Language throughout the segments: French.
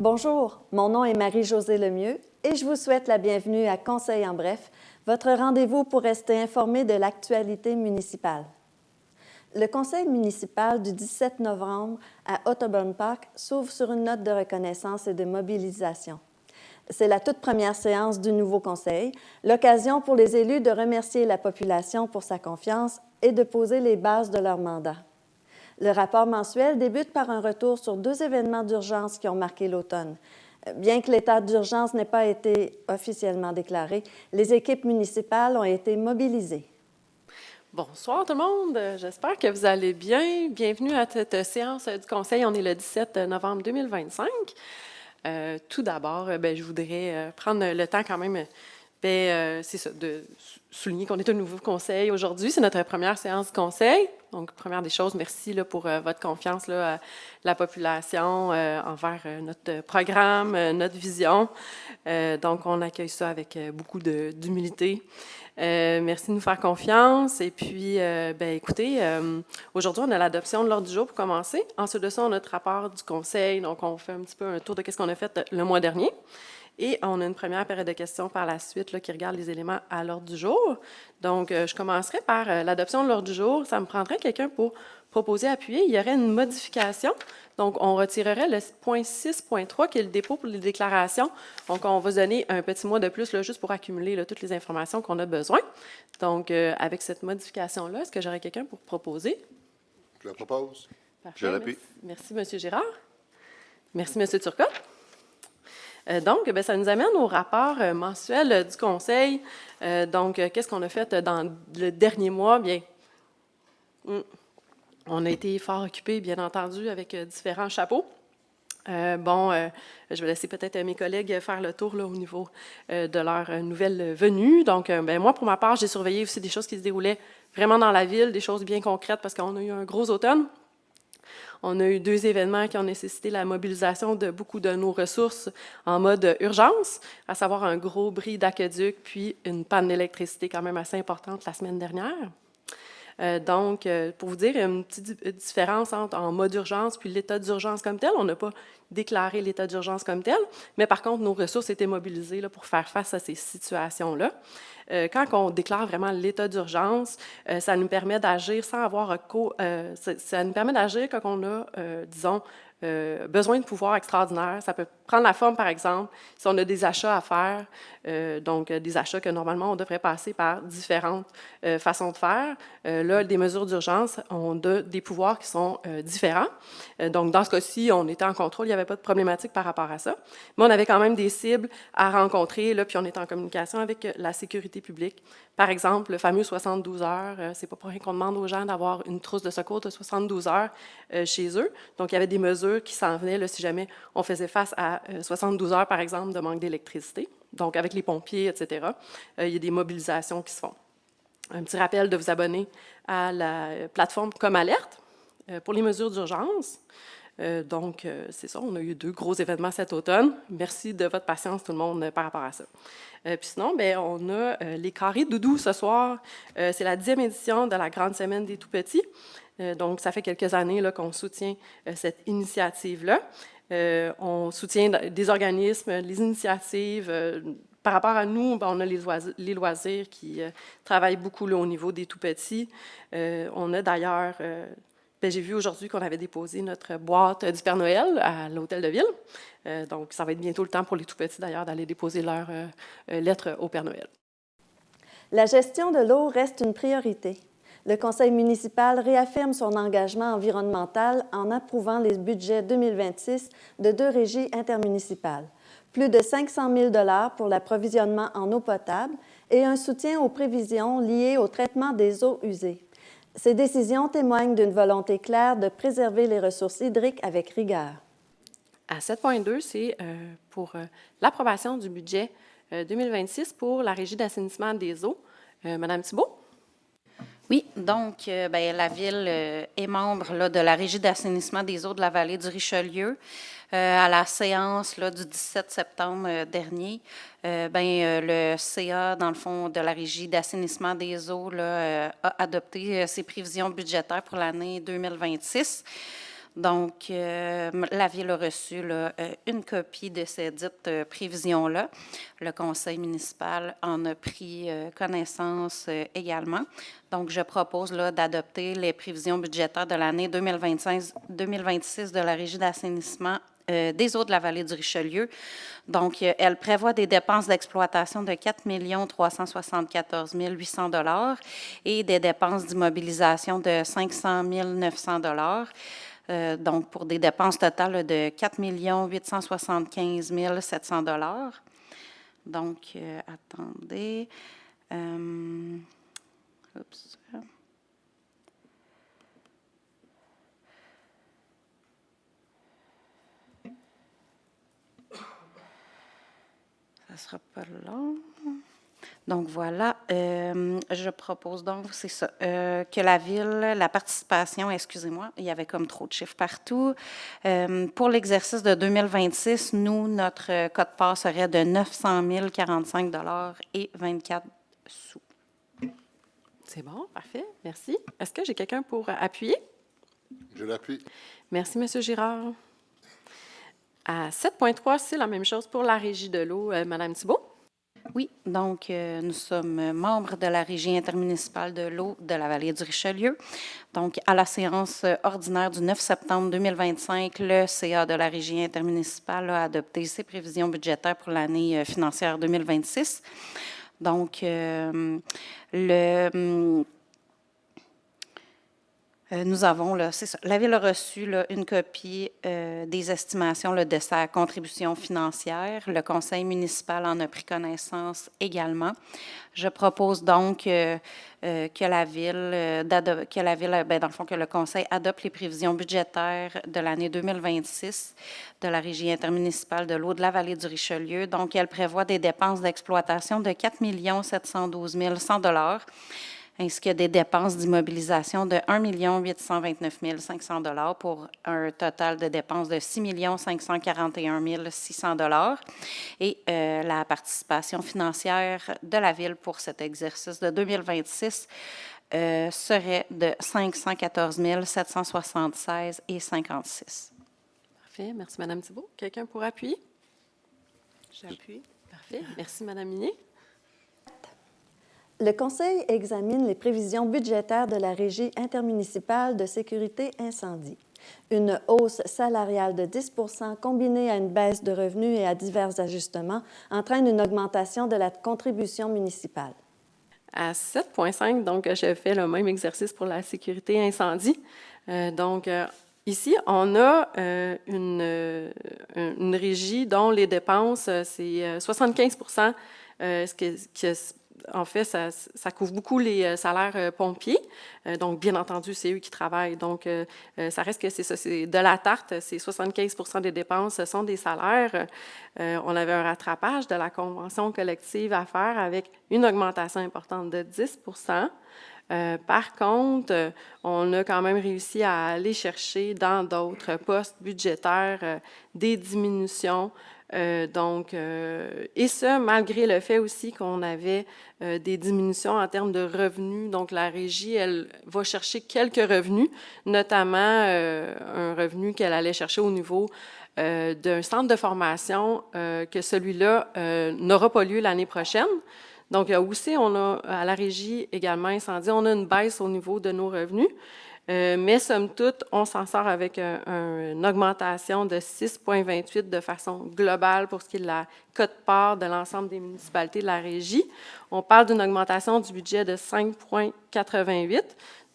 Bonjour, mon nom est Marie-Josée Lemieux et je vous souhaite la bienvenue à Conseil en bref, votre rendez-vous pour rester informé de l'actualité municipale. Le Conseil municipal du 17 novembre à Otterburn Park s'ouvre sur une note de reconnaissance et de mobilisation. C'est la toute première séance du nouveau Conseil, l'occasion pour les élus de remercier la population pour sa confiance et de poser les bases de leur mandat. Le rapport mensuel débute par un retour sur 2 événements d'urgence qui ont marqué l'automne. Bien que l'état d'urgence n'ait pas été officiellement déclaré, les équipes municipales ont été mobilisées. Bonsoir tout le monde, j'espère que vous allez bien. Bienvenue à cette séance du Conseil. On est le 17 novembre 2025. Tout d'abord, je voudrais prendre le temps quand même, c'est ça, de souligner qu'on est un nouveau conseil aujourd'hui. C'est notre première séance du conseil. Donc, première des choses, merci là, pour votre confiance là, à la population envers notre programme, notre vision. Donc, on accueille ça avec beaucoup d'humilité. Merci de nous faire confiance. Et puis, écoutez, aujourd'hui, on a l'adoption de l'ordre du jour pour commencer. Ensuite de ça, on a notre rapport du conseil. Donc, on fait un petit peu un tour de ce qu'on a fait le mois dernier. Et on a une première période de questions par la suite là, qui regarde les éléments à l'ordre du jour. Donc, je commencerai par l'adoption de l'ordre du jour. Ça me prendrait quelqu'un pour proposer, appuyer. Il y aurait une modification. Donc, on retirerait le point 6.3 qui est le dépôt pour les déclarations. Donc, on va se donner un petit mois de plus là, juste pour accumuler là, toutes les informations qu'on a besoin. Donc, avec cette modification-là, est-ce que j'aurais quelqu'un pour proposer? Je la propose. Parfait. Je l'appuie. Merci, M. Girard. Merci, M. Turcotte. Donc, ça nous amène au rapport mensuel du Conseil. Donc, qu'est-ce qu'on a fait dans le dernier mois? Bien, on a été fort occupés, bien entendu, avec différents chapeaux. Je vais laisser peut-être mes collègues faire le tour là, au niveau de leur nouvelle venue. Donc, moi, pour ma part, j'ai surveillé aussi des choses qui se déroulaient vraiment dans la ville, des choses bien concrètes parce qu'on a eu un gros automne. On a eu 2 événements qui ont nécessité la mobilisation de beaucoup de nos ressources en mode urgence, à savoir un gros bris d'aqueduc, puis une panne d'électricité quand même assez importante la semaine dernière. Donc, pour vous dire, il y a une petite différence entre en mode urgence puis l'état d'urgence comme tel. On n'a pas déclaré l'état d'urgence comme tel, mais par contre, nos ressources étaient mobilisées là, pour faire face à ces situations-là. Quand on déclare vraiment l'état d'urgence, ça nous permet d'agir sans avoir recours. Ça nous permet d'agir quand on a, disons, besoin de pouvoir extraordinaire. Ça peut prendre la forme, par exemple, si on a des achats à faire, donc des achats que normalement on devrait passer par différentes façons de faire. Là, des mesures d'urgence, on a des pouvoirs qui sont différents. Donc, dans ce cas-ci, on était en contrôle, il n'y avait pas de problématique par rapport à ça. Mais on avait quand même des cibles à rencontrer, là, puis on est en communication avec la sécurité publique. Par exemple, le fameux 72 heures, c'est pas pour rien qu'on demande aux gens d'avoir une trousse de secours de 72 heures chez eux. Donc, il y avait des mesures qui s'en venaient là, si jamais on faisait face à 72 heures, par exemple, de manque d'électricité. Donc, avec les pompiers, etc., il y a des mobilisations qui se font. Un petit rappel de vous abonner à la plateforme Comme Alerte pour les mesures d'urgence. Donc, c'est ça, on a eu 2 gros événements cet automne. Merci de votre patience, tout le monde, par rapport à ça. Puis sinon, on a les carrés doudou ce soir. C'est la 10e édition de la Grande Semaine des Tout-Petits. Donc, ça fait quelques années là, qu'on soutient cette initiative-là. On soutient des organismes, les initiatives. Par rapport à nous, on a les loisirs qui travaillent beaucoup là, au niveau des tout-petits. On a d'ailleurs, j'ai vu aujourd'hui qu'on avait déposé notre boîte du Père Noël à l'Hôtel de Ville. Donc, ça va être bientôt le temps pour les tout-petits d'ailleurs d'aller déposer leur lettre au Père Noël. La gestion de l'eau reste une priorité. Le Conseil municipal réaffirme son engagement environnemental en approuvant les budgets 2026 de 2 régies intermunicipales, plus de 500 000 $ pour l'approvisionnement en eau potable et un soutien aux prévisions liées au traitement des eaux usées. Ces décisions témoignent d'une volonté claire de préserver les ressources hydriques avec rigueur. À 7.2, c'est pour l'approbation du budget 2026 pour la Régie d'assainissement des eaux. Madame Thibault? Oui, donc la Ville est membre là, de la Régie d'assainissement des eaux de la vallée du Richelieu. À la séance là, du 17 septembre dernier, le CA, dans le fond, de la Régie d'assainissement des eaux, là, a adopté ses prévisions budgétaires pour l'année 2026. Donc, la Ville a reçu là, une copie de ces dites prévisions-là. Le Conseil municipal en a pris connaissance également. Donc, je propose là, d'adopter les prévisions budgétaires de l'année 2025-2026 de la Régie d'assainissement des eaux de la vallée du Richelieu. Donc, elle prévoit des dépenses d'exploitation de 4 374 800 $ et des dépenses d'immobilisation de 500 900 $. Donc, pour des dépenses totales de 4 875 700 $. Donc, attendez. Oups. Ça ne sera pas long. Donc, voilà. Je propose donc, c'est ça, que la Ville, la participation, excusez-moi, il y avait comme trop de chiffres partout. Pour l'exercice de 2026, nous, notre quote-part serait de 900 045 $ et 24 sous. C'est bon, parfait, merci. Est-ce que j'ai quelqu'un pour appuyer? Je l'appuie. Merci, M. Girard. À 7.3, c'est la même chose pour la Régie de l'eau. Mme Thibault? Oui, donc nous sommes membres de la Régie intermunicipale de l'eau de la vallée du Richelieu. Donc, à la séance ordinaire du 9 septembre 2025, le CA de la Régie intermunicipale a adopté ses prévisions budgétaires pour l'année financière 2026. Donc, nous avons, là, c'est ça, la Ville a reçu là, une copie des estimations là, de sa contribution financière. Le Conseil municipal en a pris connaissance également. Je propose donc que la Ville, dans le fond, que le Conseil adopte les prévisions budgétaires de l'année 2026 de la Régie intermunicipale de l'eau de la vallée du Richelieu. Donc, elle prévoit des dépenses d'exploitation de 4 712 100 $, ainsi que des dépenses d'immobilisation de 1 829 500 $ pour un total de dépenses de 6 541 600 $. Et la participation financière de la Ville pour cet exercice de 2026 serait de 514 776 et 56. Parfait, merci, Mme Thibault. Quelqu'un pour appuyer? J'appuie. Parfait, merci, Mme Minier. Le Conseil examine les prévisions budgétaires de la Régie intermunicipale de sécurité incendie. Une hausse salariale de 10 % combinée à une baisse de revenus et à divers ajustements entraîne une augmentation de la contribution municipale. À 7.5, donc, je fais le même exercice pour la sécurité incendie. Ici, on a une régie dont les dépenses, c'est 75 %, en fait, ça couvre beaucoup les salaires pompiers. Donc, bien entendu, c'est eux qui travaillent. Donc, ça reste que c'est ça, c'est de la tarte. C'est 75 % des dépenses, ce sont des salaires. On avait un rattrapage de la convention collective à faire avec une augmentation importante de 10 %. Par contre, on a quand même réussi à aller chercher dans d'autres postes budgétaires des diminutions. Et ça, malgré le fait aussi qu'on avait des diminutions en termes de revenus. Donc, la Régie, elle va chercher quelques revenus, notamment un revenu qu'elle allait chercher au niveau d'un centre de formation que celui-là n'aura pas lieu l'année prochaine. Donc, aussi, on a, à la Régie également incendie, on a une baisse au niveau de nos revenus. Mais somme toute, on s'en sort avec une augmentation de 6,28 de façon globale pour ce qui est de la quote-part de l'ensemble des municipalités de la Régie. On parle d'une augmentation du budget de 5,88,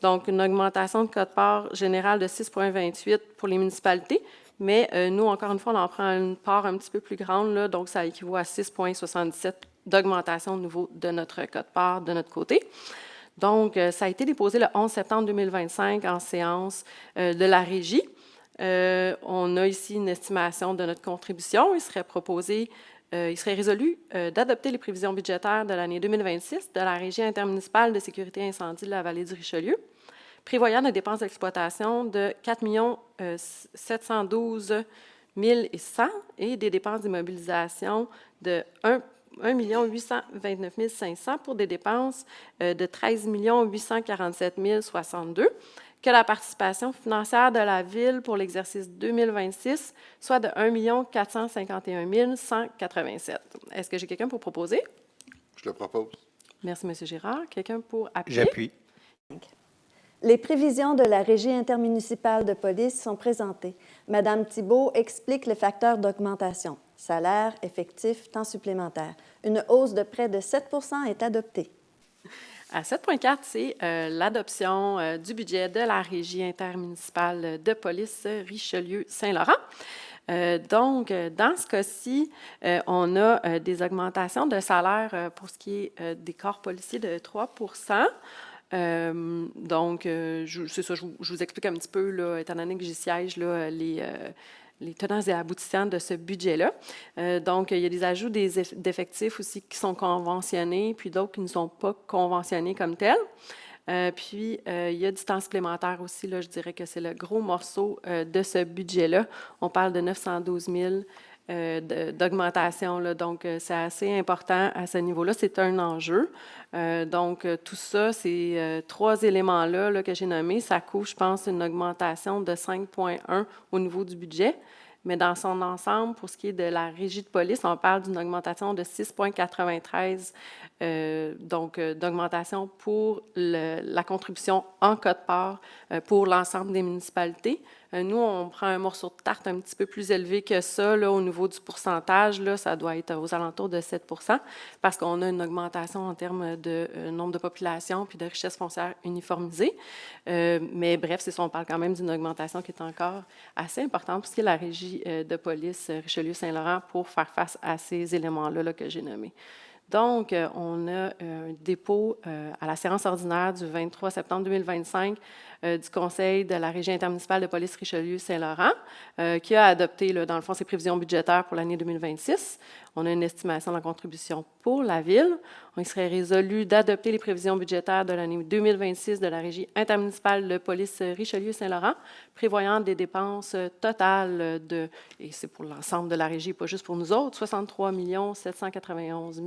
donc une augmentation de quote-part générale de 6,28 pour les municipalités. Mais nous, encore une fois, on en prend une part un petit peu plus grande, là, donc ça équivaut à 6,77 d'augmentation au niveau de notre quote-part de notre côté. Donc, ça a été déposé le 11 septembre 2025 en séance de la Régie. On a ici une estimation de notre contribution. Il serait résolu d'adopter les prévisions budgétaires de l'année 2026 de la Régie intermunicipale de sécurité incendie de la vallée du Richelieu, prévoyant des dépenses d'exploitation de 4 712 100 et des dépenses d'immobilisation de 1 829 500 pour des dépenses de 13 847 062. que la participation financière de la Ville pour l'exercice 2026 soit de 1 451 187. Est-ce que j'ai quelqu'un pour proposer? Je le propose. Merci, M. Girard. Quelqu'un pour appuyer? J'appuie. Les prévisions de la Régie intermunicipale de police sont présentées. Madame Thibault explique les facteurs d'augmentation. Salaire, effectif, temps supplémentaire. Une hausse de près de 7 % est adoptée. À 7.4, c'est l'adoption du budget de la Régie intermunicipale de police Richelieu-Saint-Laurent. Donc, dans ce cas-ci, on a des augmentations de salaire pour ce qui est des corps policiers de 3 donc, c'est ça, je vous explique un petit peu, là, étant donné que j'y siège, là, les tenants et aboutissants de ce budget-là. Donc, il y a des ajouts d'effectifs aussi qui sont conventionnés, puis d'autres qui ne sont pas conventionnés comme tels. Puis, il y a du temps supplémentaire aussi, là, je dirais que c'est le gros morceau de ce budget-là. On parle de 912 000 d'augmentation, là, donc c'est assez important à ce niveau-là. C'est un enjeu. Donc, tout ça, ces trois éléments-là là, que j'ai nommés, ça couvre, je pense, une augmentation de 5,1 au niveau du budget. Mais dans son ensemble, pour ce qui est de la régie de police, on parle d'une augmentation de 6,93, donc d'augmentation pour la contribution en quote-part pour l'ensemble des municipalités. Nous, on prend un morceau de tarte un petit peu plus élevé que ça, là, au niveau du pourcentage, là, ça doit être aux alentours de 7 % parce qu'on a une augmentation en termes de nombre de population puis de richesse foncière uniformisée. Mais bref, c'est ça, on parle quand même d'une augmentation qui est encore assez importante pour ce qui est la régie de police Richelieu-Saint-Laurent pour faire face à ces éléments-là là, que j'ai nommés. Donc, on a un dépôt à la séance ordinaire du 23 septembre 2025 du Conseil de la Régie intermunicipale de police Richelieu-Saint-Laurent qui a adopté, là, dans le fond, ses prévisions budgétaires pour l'année 2026. On a une estimation de la contribution pour la Ville. Il serait résolu d'adopter les prévisions budgétaires de l'année 2026 de la Régie intermunicipale de police Richelieu-Saint-Laurent, prévoyant des dépenses totales de, et c'est pour l'ensemble de la Régie, pas juste pour nous autres, 63 791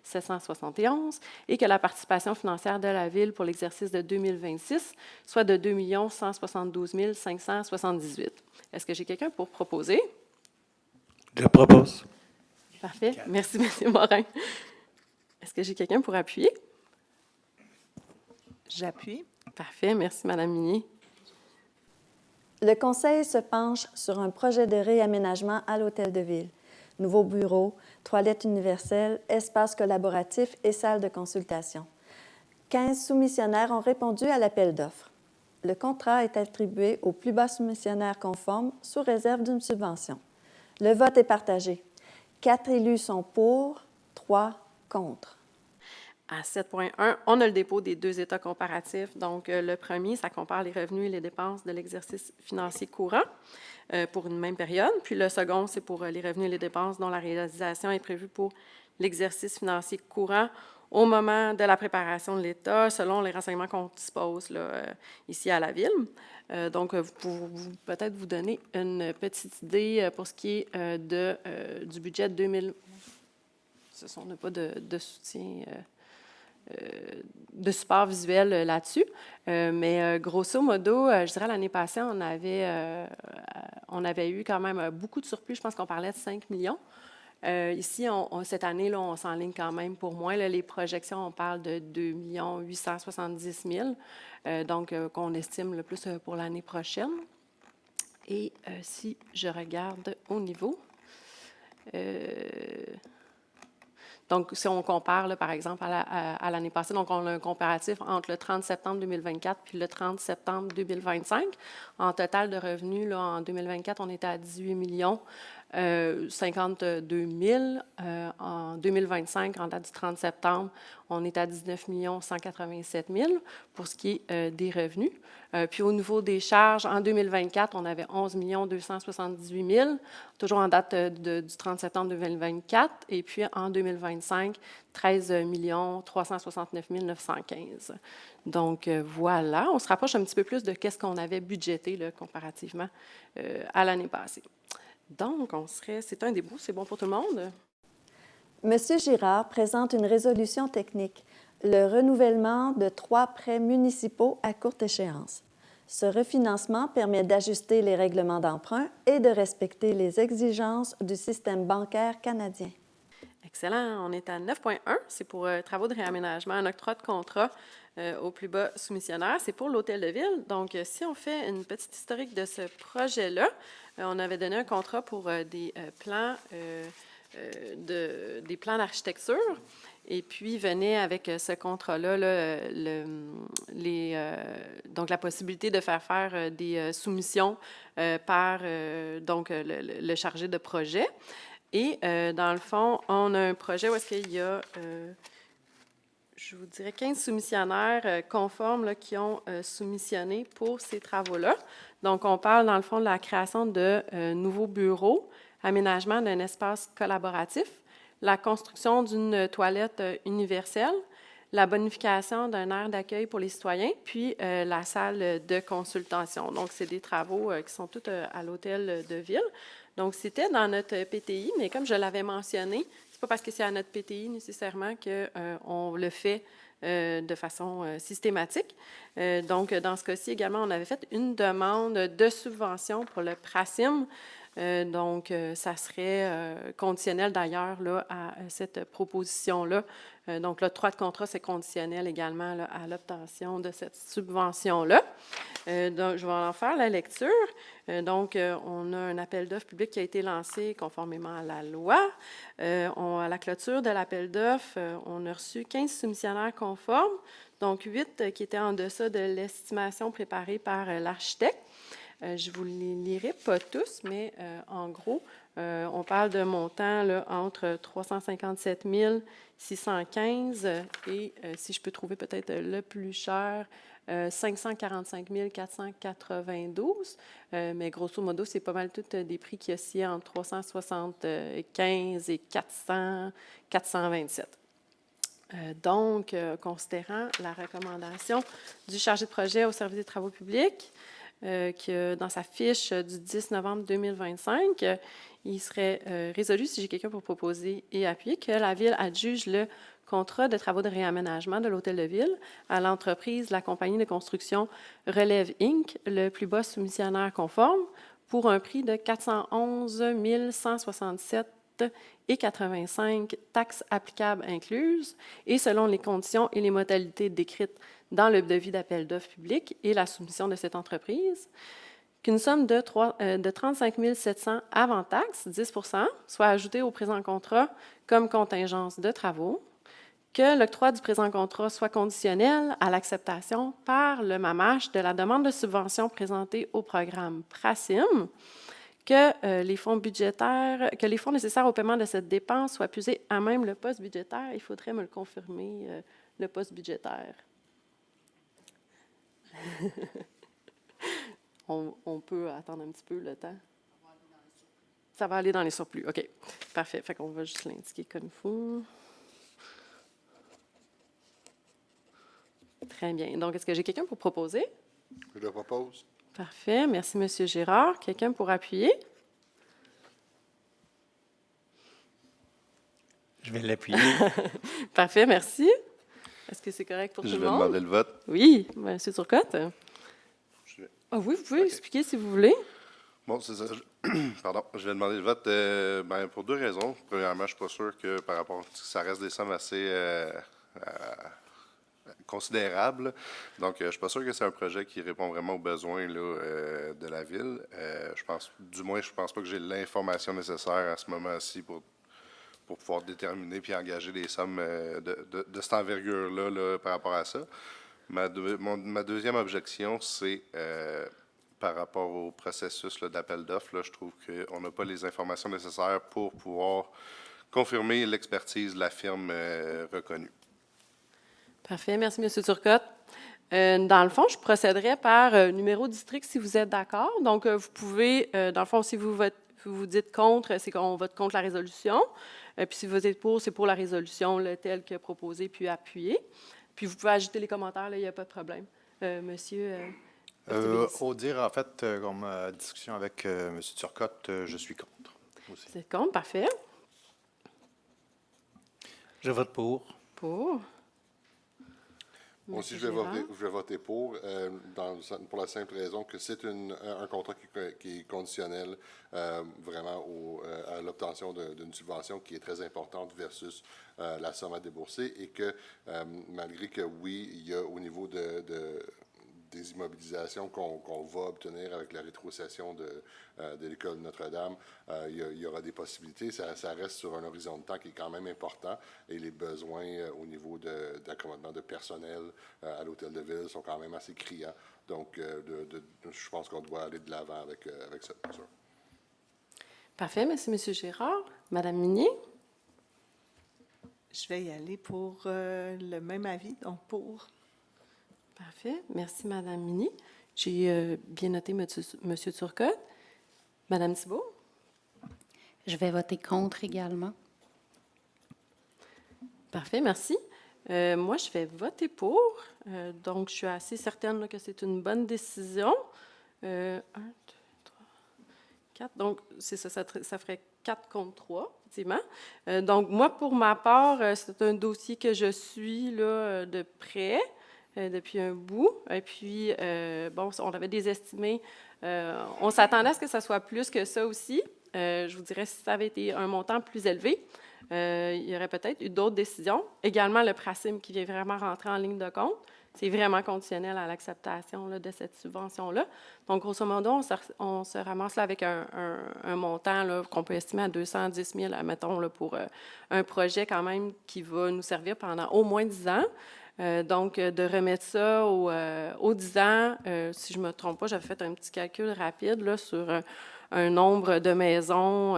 771, et que la participation financière de la Ville pour l'exercice de 2026 soit de 2 172 578. Est-ce que j'ai quelqu'un pour proposer? Je propose. Parfait. Merci, M. Morin. Est-ce que j'ai quelqu'un pour appuyer? J'appuie. Parfait. Merci, Mme Minier. Le Conseil se penche sur un projet de réaménagement à l'Hôtel de Ville. Nouveaux bureaux, toilettes universelles, espaces collaboratifs et salles de consultation. 15 soumissionnaires ont répondu à l'appel d'offres. Le contrat est attribué au plus bas soumissionnaire conforme sous réserve d'une subvention. Le vote est partagé. 4 élus sont pour, 3 contre. À 7.1, on a le dépôt des deux états comparatifs. Donc, le premier, ça compare les revenus et les dépenses de l'exercice financier courant pour une même période. Puis le second, c'est pour les revenus et les dépenses dont la réalisation est prévue pour l'exercice financier courant au moment de la préparation de l'État, selon les renseignements qu'on dispose là, ici à la Ville. Donc, pour peut-être vous donner une petite idée pour ce qui est du budget 2000. On n'a pas de soutien, de support visuel là-dessus. Mais grosso modo, je dirais l'année passée, on avait eu quand même beaucoup de surplus. Je pense qu'on parlait de 5 millions. Ici, cette année, là, on s'enligne quand même pour moins. Là, les projections, on parle de 2 870 000, donc qu'on estime le plus pour l'année prochaine. Et si je regarde au niveau, donc si on compare, là, par exemple, à l'année passée, donc on a un comparatif entre le 30 septembre 2024 puis le 30 septembre 2025. En total de revenus, là, en 2024, on était à 18 millions. 52 000. En 2025, en date du 30 septembre, on est à 19 187 000 pour ce qui est des revenus. Puis au niveau des charges, en 2024, on avait 11 278 000, toujours en date du 30 septembre 2024. Et puis en 2025, 13 369 915. Donc voilà, on se rapproche un petit peu plus de ce qu'on avait budgété là, comparativement à l'année passée. Donc, c'est un début, c'est bon pour tout le monde? M. Girard présente une résolution technique, le renouvellement de 3 prêts municipaux à courte échéance. Ce refinancement permet d'ajuster les règlements d'emprunt et de respecter les exigences du système bancaire canadien. Excellent. On est à 9.1. C'est pour travaux de réaménagement, un octroi de contrat au plus bas soumissionnaire. C'est pour l'Hôtel de Ville. Donc, si on fait une petite historique de ce projet-là, on avait donné un contrat pour des plans d'architecture. Et puis, venait avec ce contrat-là donc la possibilité de faire des soumissions par donc le chargé de projet. Et dans le fond, on a un projet où est-ce qu'il y a, je vous dirais, 15 soumissionnaires conformes là, qui ont soumissionné pour ces travaux-là. Donc, on parle dans le fond de la création de nouveaux bureaux, aménagement d'un espace collaboratif, la construction d'une toilette universelle, la bonification d'un aire d'accueil pour les citoyens, puis la salle de consultation. Donc, c'est des travaux qui sont tous à l'Hôtel de Ville. Donc, c'était dans notre PTI, mais comme je l'avais mentionné, c'est pas parce que c'est à notre PTI nécessairement qu'on le fait de façon systématique. Donc, dans ce cas-ci également, on avait fait une demande de subvention pour le PRACIM. Donc, ça serait conditionnel d'ailleurs là, à cette proposition-là. Donc, l'octroi de contrat, c'est conditionnel également là, à l'obtention de cette subvention-là. Donc, je vais en faire la lecture. Donc, on a un appel d'offres public qui a été lancé conformément à la loi. À la clôture de l'appel d'offres, on a reçu 15 soumissionnaires conformes, donc 8 qui étaient en deçà de l'estimation préparée par l'architecte. Je ne vous les lirai pas tous, mais en gros, on parle d'un montant là, entre 357 615 et, si je peux trouver peut-être le plus cher, 545 492. Mais grosso modo, c'est pas mal tous des prix qui oscillent entre 375 et 427. Donc, considérant la recommandation du chargé de projet au service des travaux publics, que dans sa fiche du 10 novembre 2025, il serait résolu, si j'ai quelqu'un pour proposer et appuyer, que la Ville adjuge le contrat de travaux de réaménagement de l'Hôtel de Ville à l'entreprise, la compagnie de construction Relève Inc., le plus bas soumissionnaire conforme, pour un prix de 411 167,85 taxes applicables incluses, et selon les conditions et les modalités décrites dans le devis d'appel d'offres public et la soumission de cette entreprise, qu'une somme de 35 700 avant taxe, 10 soit ajoutée au présent contrat comme contingence de travaux, que l'octroi du présent contrat soit conditionnel à l'acceptation par le MAMACH de la demande de subvention présentée au programme PRACIM, que les fonds nécessaires au paiement de cette dépense soient puisés à même le poste budgétaire. Il faudrait me le confirmer, le poste budgétaire. On peut attendre un petit peu le temps. Ça va aller dans les surplus. OK, parfait. Fait qu'on va juste l'indiquer comme il faut. Très bien. Donc, est-ce que j'ai quelqu'un pour proposer? Je le propose. Parfait. Merci, M. Girard. Quelqu'un pour appuyer? Je vais l'appuyer. Parfait, merci. Est-ce que c'est correct pour tout Je le vais monde? demander le vote. Oui, M. Turcotte. Je vais- Ah oui, vous pouvez OK. expliquer si vous voulez. Bon, c'est ça. Pardon. Je vais demander le vote pour deux raisons. Premièrement, je ne suis pas sûr que par rapport ça reste des sommes assez considérables. Donc, je ne suis pas sûr que c'est un projet qui répond vraiment aux besoins là, de la Ville. Je pense pas que j'ai l'information nécessaire à ce moment-ci pour pouvoir déterminer puis engager des sommes de cette envergure-là là, par rapport à ça. Ma deuxième objection, c'est par rapport au processus là, d'appel d'offres. Là, je trouve qu'on n'a pas les informations nécessaires pour pouvoir confirmer l'expertise de la firme reconnue. Parfait. Merci, M. Turcotte. Dans le fond, je procéderai par numéro de district si vous êtes d'accord. Donc, vous pouvez, dans le fond, si vous dites contre, c'est qu'on vote contre la résolution. Puis si vous êtes pour, c'est pour la résolution là, telle que proposée puis appuyée. Puis vous pouvez ajouter les commentaires, là, il n'y a pas de problème. Monsieur Au dire, en fait, comme discussion avec M. Turcotte, je suis contre aussi. Vous êtes contre? Parfait. Je vote pour. Pour. Moi aussi, Monsieur je Girard. vais voter pour pour la simple raison que c'est un contrat qui est conditionnel vraiment à l'obtention d'une subvention qui est très importante versus la somme à débourser et que malgré que oui, il y a au niveau des immobilisations qu'on va obtenir avec la rétrocession de l'école Notre-Dame, il y aura des possibilités. Ça reste sur un horizon de temps qui est quand même important et les besoins au niveau d'accommodement de personnel à l'Hôtel de Ville sont quand même assez criants. Donc, je pense qu'on doit aller de l'avant avec cette mesure. Parfait. Merci, M. Girard. Madame Minier? Je vais y aller pour le même avis, donc pour. Parfait. Merci, Madame Minier. J'ai bien noté M. Turcotte. Madame Thibault? Je vais voter contre également. Parfait, merci. Moi, je vais voter pour. Donc, je suis assez certaine là, que c'est une bonne décision. 1, 2, 3, 4. Donc, c'est ça, ça ferait 4 contre 3, effectivement. Donc, moi, pour ma part, c'est un dossier que je suis là, de près depuis un bout. Et puis, bon, on avait des estimés. On s'attendait à ce que ça soit plus que ça aussi. Je vous dirais, si ça avait été un montant plus élevé, il y aurait peut-être eu d'autres décisions. Également, le PRACIM qui vient vraiment rentrer en ligne de compte. C'est vraiment conditionnel à l'acceptation là, de cette subvention-là. Donc, grosso modo, on se ramasse là, avec un montant là, qu'on peut estimer à 210 000, admettons, là, pour un projet quand même qui va nous servir pendant au moins 10 ans. Donc, de remettre ça aux 10 ans, si je ne me trompe pas, j'avais fait un petit calcul rapide là, sur un nombre de maisons.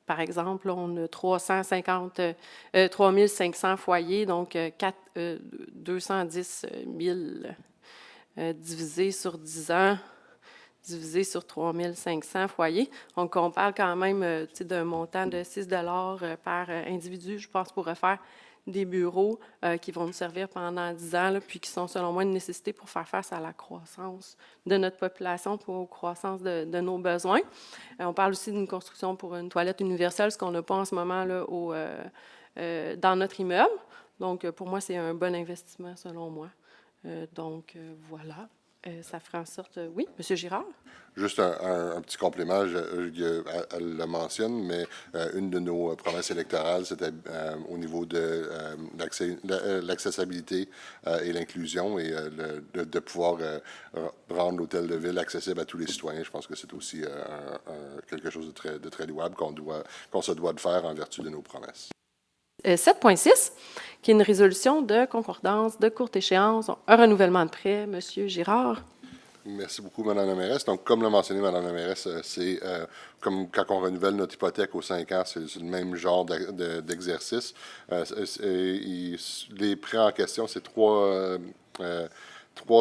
Par exemple, là, on a 3500 foyers, donc 210 000 divisé sur 10 ans, divisé sur 3500 foyers. Donc, on parle quand même d'un montant de 6 $ par individu, je pense, pour refaire des bureaux qui vont nous servir pendant 10 ans, là, puis qui sont, selon moi, une nécessité pour faire face à la croissance de notre population, pour la croissance de nos besoins. On parle aussi d'une construction pour une toilette universelle, ce qu'on n'a pas en ce moment là, dans notre immeuble. Donc, pour moi, c'est un bon investissement, selon moi. Donc, voilà. Ça ferait en sorte... Oui, M. Girard? Juste un petit complément, elle le mentionne, mais une de nos promesses électorales, c'était au niveau de l'accessibilité et l'inclusion et de pouvoir rendre l'Hôtel de Ville accessible à tous les citoyens. Je pense que c'est aussi quelque chose de très louable qu'on se doit de faire en vertu de nos promesses. 7.6, qui est une résolution de concordance de courte échéance, un renouvellement de prêt. Monsieur Girard. Merci beaucoup, Mme la mairesse. Donc, comme l'a mentionné Mme la mairesse, c'est comme quand on renouvelle notre hypothèque aux 5 ans, c'est le même genre d'exercice. Les prêts en question, c'est trois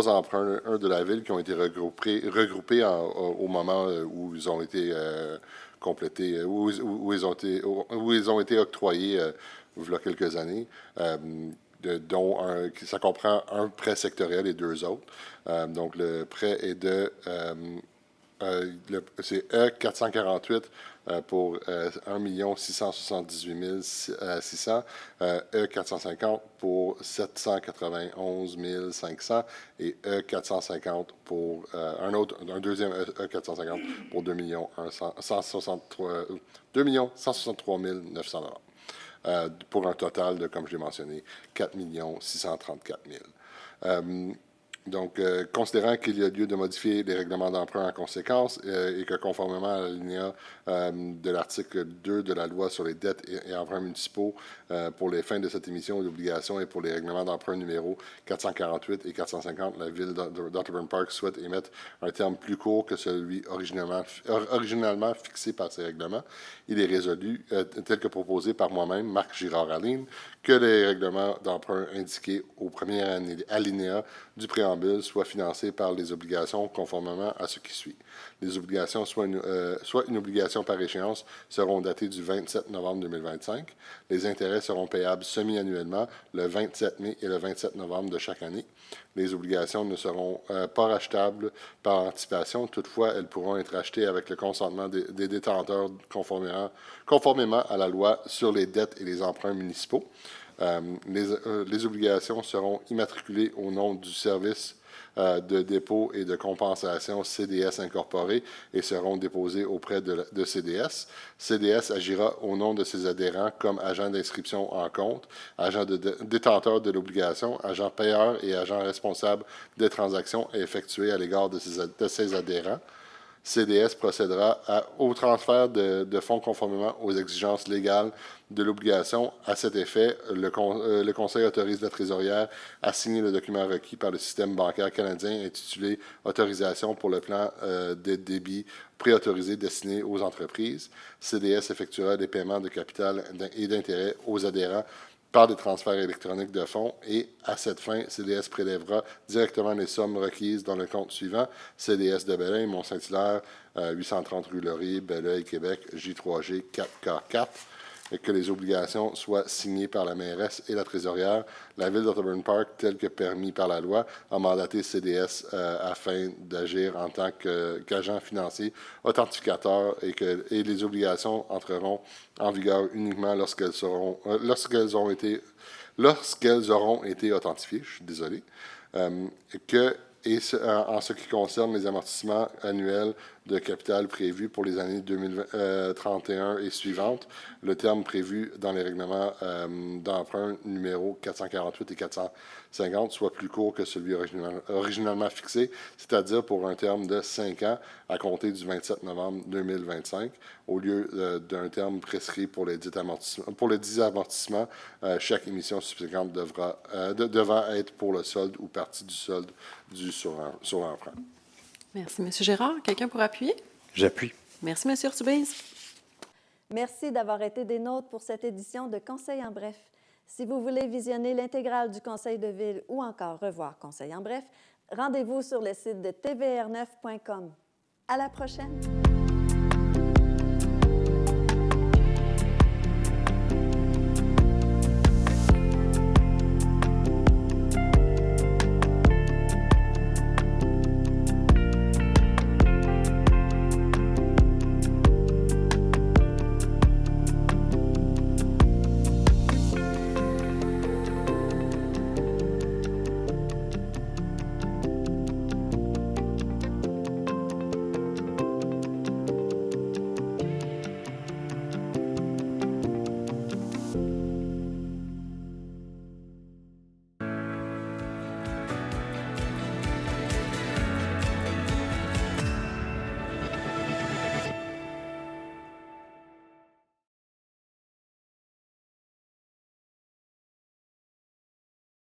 emprunts, un de la Ville, qui ont été regroupés au moment où ils ont été complétés, où ils ont été octroyés il y a quelques années. Dont ça comprend un prêt sectoriel et 2 autres. Donc, le prêt est c'est E448 pour 1 678 600, E450 pour 791 500 et E450 pour un deuxième E450 pour 2 163 900 $. Pour un total de, comme je l'ai mentionné, 4 634 000 Donc, considérant qu'il y a lieu de modifier les règlements d'emprunt en conséquence et que conformément à l'alinéa de l'article 2 de la loi sur les dettes et emprunts municipaux pour les fins de cette émission d'obligations et pour les règlements d'emprunt numéro 448 et 450, la Ville d'Otterburn Park souhaite émettre un terme plus court que celui originalement fixé par ces règlements. Il est résolu, tel que proposé par moi-même, Marc Girard-Aline, que les règlements d'emprunt indiqués au premier alinéa du préambule soient financés par les obligations conformément à ce qui suit. Les obligations, soit une obligation par échéance, seront datées du 27 novembre 2025. Les intérêts seront payables semi-annuellement le 27 mai et le 27 novembre de chaque année. Les obligations ne seront pas rachetables par anticipation. Toutefois, elles pourront être achetées avec le consentement des détenteurs conformément à la loi sur les dettes et les emprunts municipaux. Les obligations seront immatriculées au nom du service de dépôt et de compensation CDS incorporé et seront déposées auprès de CDS. CDS agira au nom de ses adhérents comme agent d'inscription en compte, agent détenteur de l'obligation, agent payeur et agent responsable des transactions effectuées à l'égard de ses adhérents. CDS procédera au transfert de fonds conformément aux exigences légales de l'obligation. À cet effet, le Conseil autorise la trésorière à signer le document requis par le système bancaire canadien intitulé « Autorisation pour le plan de débit préautorisé destiné aux entreprises ». CDS effectuera des paiements de capital et d'intérêt aux adhérents par des transferts électroniques de fonds et, à cette fin, CDS prélèvera directement les sommes requises dans le compte suivant: CDS de Belleuil, Mont-Saint-Hilaire, 830 rue Laurier, Belleuil, Québec, J3G 4K4, et que les obligations soient signées par la mairesse et la trésorière. La Ville d'Otterburn Park, tel que permis par la loi, a mandaté CDS afin d'agir en tant qu'agent financier authentificateur et les obligations entreront en vigueur uniquement lorsqu'elles auront été authentifiées. Je suis désolé. En ce qui concerne les amortissements annuels de capital prévus pour les années 2031 et suivantes, le terme prévu dans les règlements d'emprunt numéro 448 et 450 soit plus court que celui originalement fixé, c'est-à-dire pour un terme de 5 ans à compter du 27 novembre 2025, au lieu d'un terme prescrit pour les 10 amortissements. Chaque émission subséquente devant être pour le solde ou partie du solde dû sur l'emprunt. Merci, M. Gérard. Quelqu'un pour appuyer? J'appuie. Merci, M. Urtubise. Merci d'avoir été des nôtres pour cette édition de Conseil en bref. Si vous voulez visionner l'intégrale du Conseil de ville ou encore revoir Conseil en bref, rendez-vous sur le site de tvr9.com. À la prochaine!